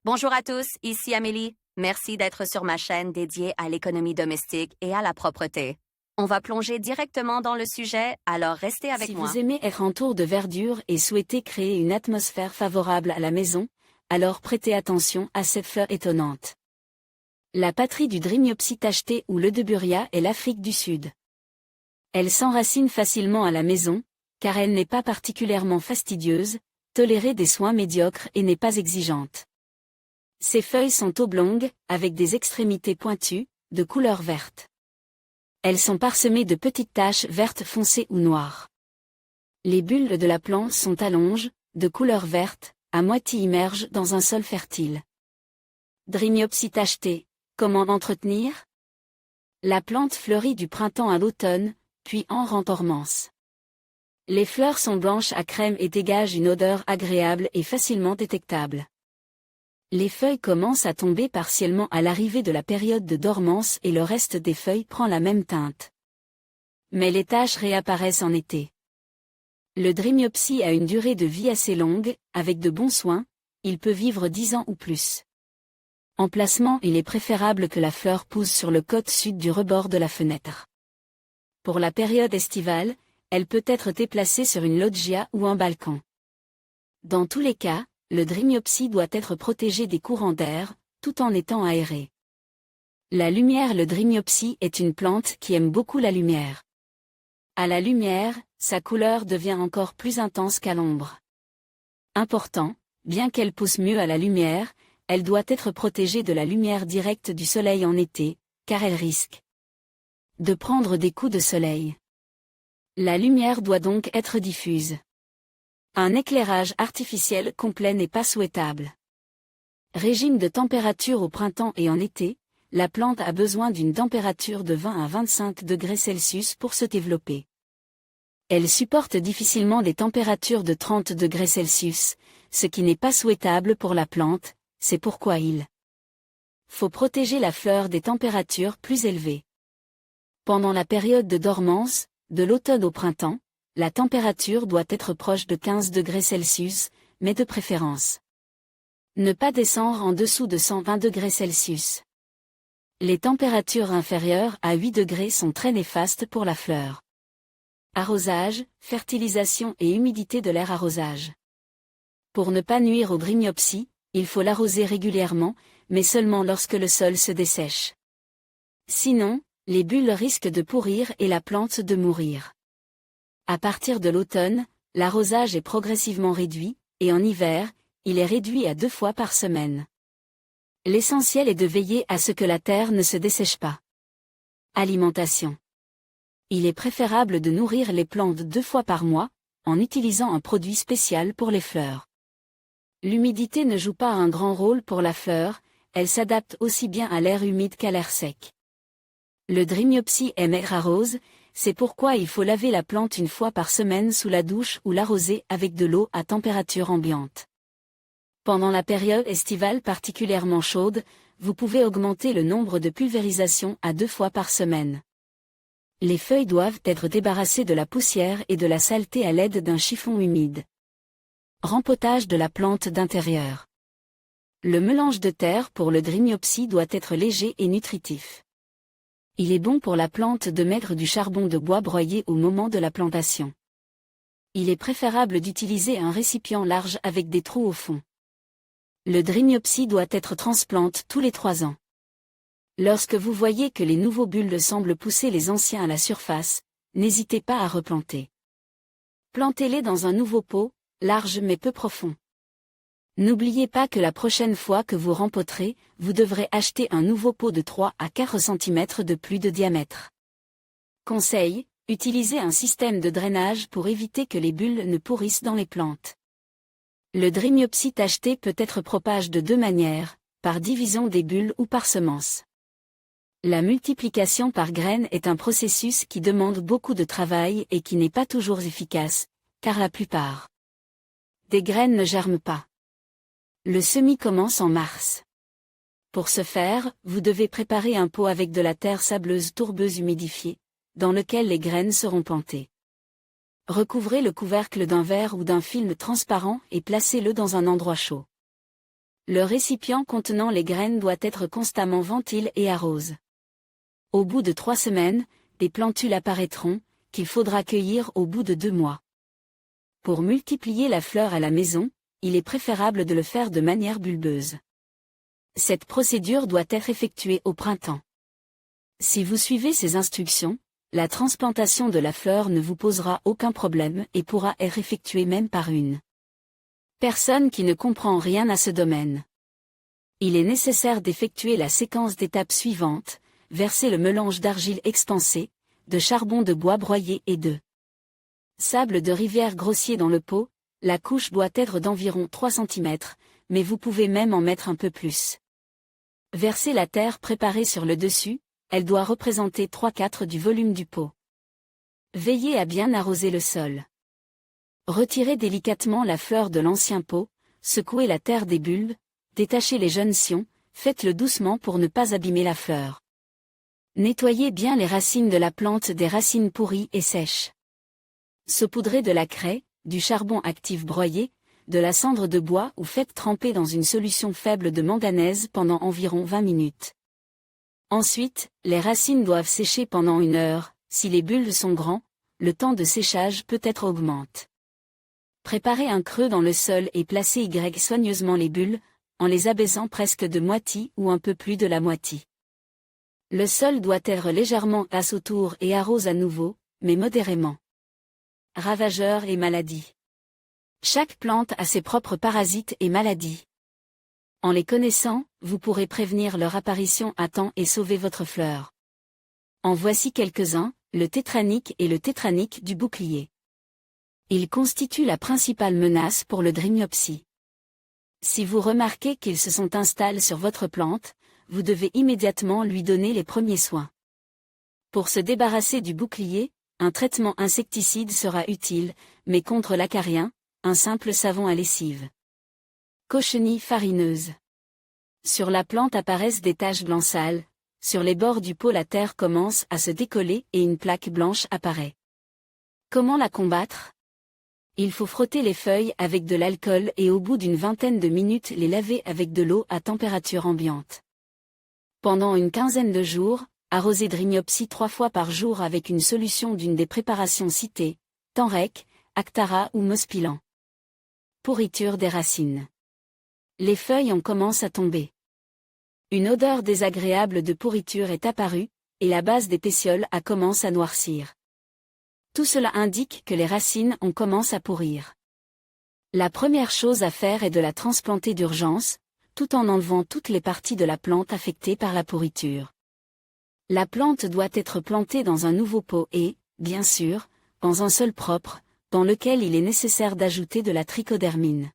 Bonjour à tous, ici Amélie. Merci d'être sur ma chaîne dédiée à l'économie domestique et à la propreté. On va plonger directement dans le sujet, alors restez avec moi. Si vous aimez être entouré de verdure et souhaitez créer une atmosphère favorable à la maison, alors prêtez attention à cette fleur étonnante. La patrie du Drimyopsis tacheté ou l'Eudeburia est l'Afrique du Sud. Elle s'enracine facilement à la maison, car elle n'est pas particulièrement fastidieuse, tolère des soins médiocres et n'est pas exigeante. Ses feuilles sont oblongues, avec des extrémités pointues, de couleur verte. Elles sont parsemées de petites taches vertes foncées ou noires. Les bulles de la plante sont allonges, de couleur verte, à moitié immergées dans un sol fertile. Drimyopsis tacheté, comment entretenir? La plante fleurit du printemps à l'automne, puis en dormance. Les fleurs sont blanches à crème et dégagent une odeur agréable et facilement détectable. Les feuilles commencent à tomber partiellement à l'arrivée de la période de dormance et le reste des feuilles prend la même teinte. Mais les taches réapparaissent en été. Le Drimyopsis a une durée de vie assez longue, avec de bons soins, il peut vivre 10 ans ou plus. En placement, il est préférable que la fleur pousse sur le côté sud du rebord de la fenêtre. Pour la période estivale, elle peut être déplacée sur une loggia ou un balcon. Dans tous les cas, le Drimyopsis doit être protégé des courants d'air, tout en étant aéré. La lumière. Le Drimyopsis est une plante qui aime beaucoup la lumière. À la lumière, sa couleur devient encore plus intense qu'à l'ombre. Important, bien qu'elle pousse mieux à la lumière, elle doit être protégée de la lumière directe du soleil en été, car elle risque de prendre des coups de soleil. La lumière doit donc être diffuse. Un éclairage artificiel complet n'est pas souhaitable. Régime de température au printemps et en été, la plante a besoin d'une température de 20 à 25 degrés Celsius pour se développer. Elle supporte difficilement des températures de 30 degrés Celsius, ce qui n'est pas souhaitable pour la plante, c'est pourquoi il faut protéger la fleur des températures plus élevées. Pendant la période de dormance, de l'automne au printemps, la température doit être proche de 15 degrés Celsius, mais de préférence ne pas descendre en dessous de 120 degrés Celsius. Les températures inférieures à 8 degrés sont très néfastes pour la fleur. Arrosage, fertilisation et humidité de l'air. Arrosage. Pour ne pas nuire au Drimyopsis, il faut l'arroser régulièrement, mais seulement lorsque le sol se dessèche. Sinon, les bulles risquent de pourrir et la plante de mourir. À partir de l'automne, l'arrosage est progressivement réduit, et en hiver, il est réduit à 2 fois par semaine. L'essentiel est de veiller à ce que la terre ne se dessèche pas. Alimentation. Il est préférable de nourrir les plantes 2 fois par mois, en utilisant un produit spécial pour les fleurs. L'humidité ne joue pas un grand rôle pour la fleur, elle s'adapte aussi bien à l'air humide qu'à l'air sec. Le Drimyopsis aime être arrose, c'est pourquoi il faut laver la plante 1 fois par semaine sous la douche ou l'arroser avec de l'eau à température ambiante. Pendant la période estivale particulièrement chaude, vous pouvez augmenter le nombre de pulvérisations à 2 fois par semaine. Les feuilles doivent être débarrassées de la poussière et de la saleté à l'aide d'un chiffon humide. Rempotage de la plante d'intérieur. Le mélange de terre pour le Drimyopsis doit être léger et nutritif. Il est bon pour la plante de mettre du charbon de bois broyé au moment de la plantation. Il est préférable d'utiliser un récipient large avec des trous au fond. Le Drimyopsis doit être transplanté tous les 3 ans. Lorsque vous voyez que les nouveaux bulles semblent pousser les anciens à la surface, n'hésitez pas à replanter. Plantez-les dans un nouveau pot, large mais peu profond. N'oubliez pas que la prochaine fois que vous rempoterez, vous devrez acheter un nouveau pot de 3 à 4 cm de plus de diamètre. Conseil, utilisez un système de drainage pour éviter que les bulles ne pourrissent dans les plantes. Le Drimyopsis tacheté peut être propagé de 2 manières, par division des bulles ou par semence. La multiplication par graines est un processus qui demande beaucoup de travail et qui n'est pas toujours efficace, car la plupart des graines ne germent pas. Le semis commence en mars. Pour ce faire, vous devez préparer un pot avec de la terre sableuse tourbeuse humidifiée, dans lequel les graines seront plantées. Recouvrez le couvercle d'un verre ou d'un film transparent et placez-le dans un endroit chaud. Le récipient contenant les graines doit être constamment ventilé et arrosé. Au bout de 3 semaines, des plantules apparaîtront, qu'il faudra cueillir au bout de 2 mois. Pour multiplier la fleur à la maison, il est préférable de le faire de manière bulbeuse. Cette procédure doit être effectuée au printemps. Si vous suivez ces instructions, la transplantation de la fleur ne vous posera aucun problème et pourra être effectuée même par une personne qui ne comprend rien à ce domaine. Il est nécessaire d'effectuer la séquence d'étapes suivantes: verser le mélange d'argile expansée, de charbon de bois broyé et de sable de rivière grossier dans le pot. La couche doit être d'environ 3 cm, mais vous pouvez même en mettre un peu plus. Versez la terre préparée sur le dessus, elle doit représenter 3/4 du volume du pot. Veillez à bien arroser le sol. Retirez délicatement la fleur de l'ancien pot, secouez la terre des bulbes, détachez les jeunes sions, faites-le doucement pour ne pas abîmer la fleur. Nettoyez bien les racines de la plante des racines pourries et sèches. Saupoudrez de la craie, du charbon actif broyé, de la cendre de bois ou faites tremper dans une solution faible de manganèse pendant environ 20 minutes. Ensuite, les racines doivent sécher pendant 1 heure. Si les bulbes sont grands, le temps de séchage peut-être augmente. Préparez un creux dans le sol et placez soigneusement les bulbes, en les abaissant presque de moitié ou un peu plus de la moitié. Le sol doit être légèrement as autour et arrose à nouveau, mais modérément. Ravageurs et maladies. Chaque plante a ses propres parasites et maladies. En les connaissant, vous pourrez prévenir leur apparition à temps et sauver votre fleur. En voici quelques-uns: le tétranique et le tétranique du bouclier. Ils constituent la principale menace pour le Drimyopsis. Si vous remarquez qu'ils se sont installés sur votre plante, vous devez immédiatement lui donner les premiers soins. Pour se débarrasser du bouclier, un traitement insecticide sera utile, mais contre l'acarien, un simple savon à lessive. Cochenille farineuse. Sur la plante apparaissent des taches blanc sales, sur les bords du pot la terre commence à se décoller et une plaque blanche apparaît. Comment la combattre? Il faut frotter les feuilles avec de l'alcool et au bout d'une vingtaine de minutes les laver avec de l'eau à température ambiante. Pendant une quinzaine de jours, arrosez Drimyopsis 3 fois par jour avec une solution d'une des préparations citées, Tenrec, Actara ou Mospilan. Pourriture des racines. Les feuilles en commencent à tomber. Une odeur désagréable de pourriture est apparue, et la base des pétioles commence à noircir. Tout cela indique que les racines commencent à pourrir. La première chose à faire est de la transplanter d'urgence, tout en enlevant toutes les parties de la plante affectées par la pourriture. La plante doit être plantée dans un nouveau pot et, bien sûr, dans un sol propre, dans lequel il est nécessaire d'ajouter de la trichodermine.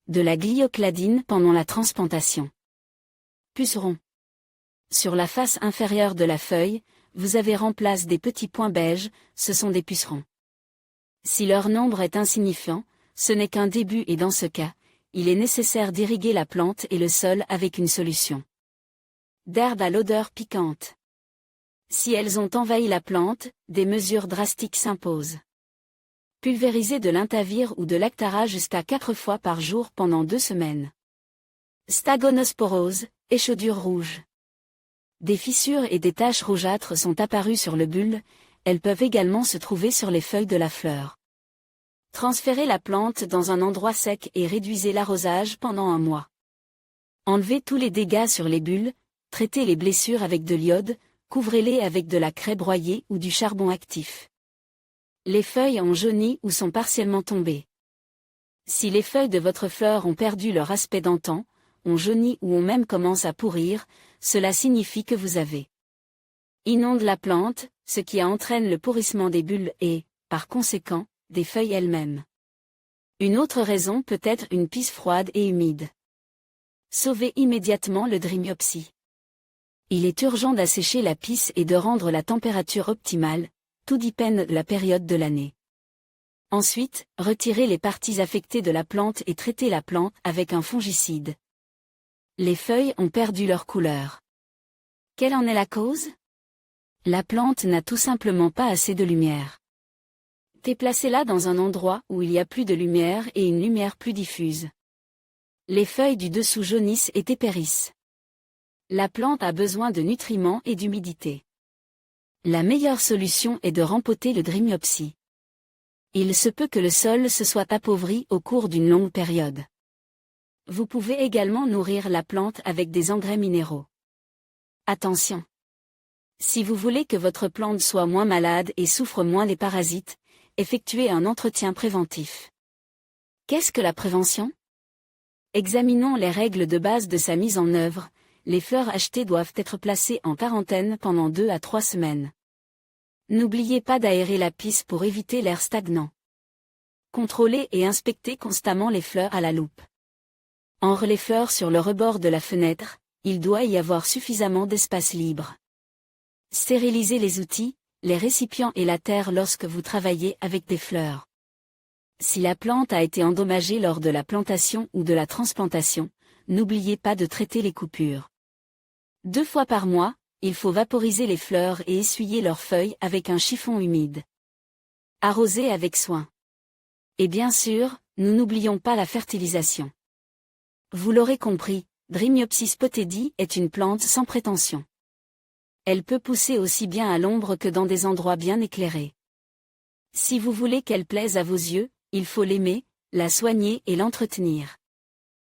De la gliocladine pendant la transplantation. Pucerons. Sur la face inférieure de la feuille, vous avez remplacé des petits points beiges, ce sont des pucerons. Si leur nombre est insignifiant, ce n'est qu'un début et dans ce cas, il est nécessaire d'irriguer la plante et le sol avec une solution d'herbe à l'odeur piquante. Si elles ont envahi la plante, des mesures drastiques s'imposent. Pulvérisez de l'intavir ou de l'Actara jusqu'à 4 fois par jour pendant 2 semaines. Stagonosporose, échaudure rouge. Des fissures et des taches rougeâtres sont apparues sur le bulbe, elles peuvent également se trouver sur les feuilles de la fleur. Transférez la plante dans un endroit sec et réduisez l'arrosage pendant 1 mois. Enlevez tous les dégâts sur les bulbes, traitez les blessures avec de l'iode, couvrez-les avec de la craie broyée ou du charbon actif. Les feuilles ont jauni ou sont partiellement tombées. Si les feuilles de votre fleur ont perdu leur aspect d'antan, ont jauni ou ont même commencé à pourrir, cela signifie que vous avez inonde la plante, ce qui entraîne le pourrissement des bulbes et, par conséquent, des feuilles elles-mêmes. Une autre raison peut être une pisse froide et humide. Sauvez immédiatement le Drimyopsis. Il est urgent d'assécher la pisse et de rendre la température optimale, tout dépend de la période de l'année. Ensuite, retirez les parties affectées de la plante et traitez la plante avec un fongicide. Les feuilles ont perdu leur couleur. Quelle en est la cause? La plante n'a tout simplement pas assez de lumière. Déplacez-la dans un endroit où il y a plus de lumière et une lumière plus diffuse. Les feuilles du dessous jaunissent et dépérissent. La plante a besoin de nutriments et d'humidité. La meilleure solution est de rempoter le Drimyopsis. Il se peut que le sol se soit appauvri au cours d'une longue période. Vous pouvez également nourrir la plante avec des engrais minéraux. Attention! Si vous voulez que votre plante soit moins malade et souffre moins les parasites, effectuez un entretien préventif. Qu'est-ce que la prévention? Examinons les règles de base de sa mise en œuvre. Les fleurs achetées doivent être placées en quarantaine pendant 2 à 3 semaines. N'oubliez pas d'aérer la piste pour éviter l'air stagnant. Contrôlez et inspectez constamment les fleurs à la loupe. Enrez les fleurs sur le rebord de la fenêtre, il doit y avoir suffisamment d'espace libre. Stérilisez les outils, les récipients et la terre lorsque vous travaillez avec des fleurs. Si la plante a été endommagée lors de la plantation ou de la transplantation, n'oubliez pas de traiter les coupures. 2 fois par mois, il faut vaporiser les fleurs et essuyer leurs feuilles avec un chiffon humide. Arroser avec soin. Et bien sûr, nous n'oublions pas la fertilisation. Vous l'aurez compris, Drimyopsis potedi est une plante sans prétention. Elle peut pousser aussi bien à l'ombre que dans des endroits bien éclairés. Si vous voulez qu'elle plaise à vos yeux, il faut l'aimer, la soigner et l'entretenir.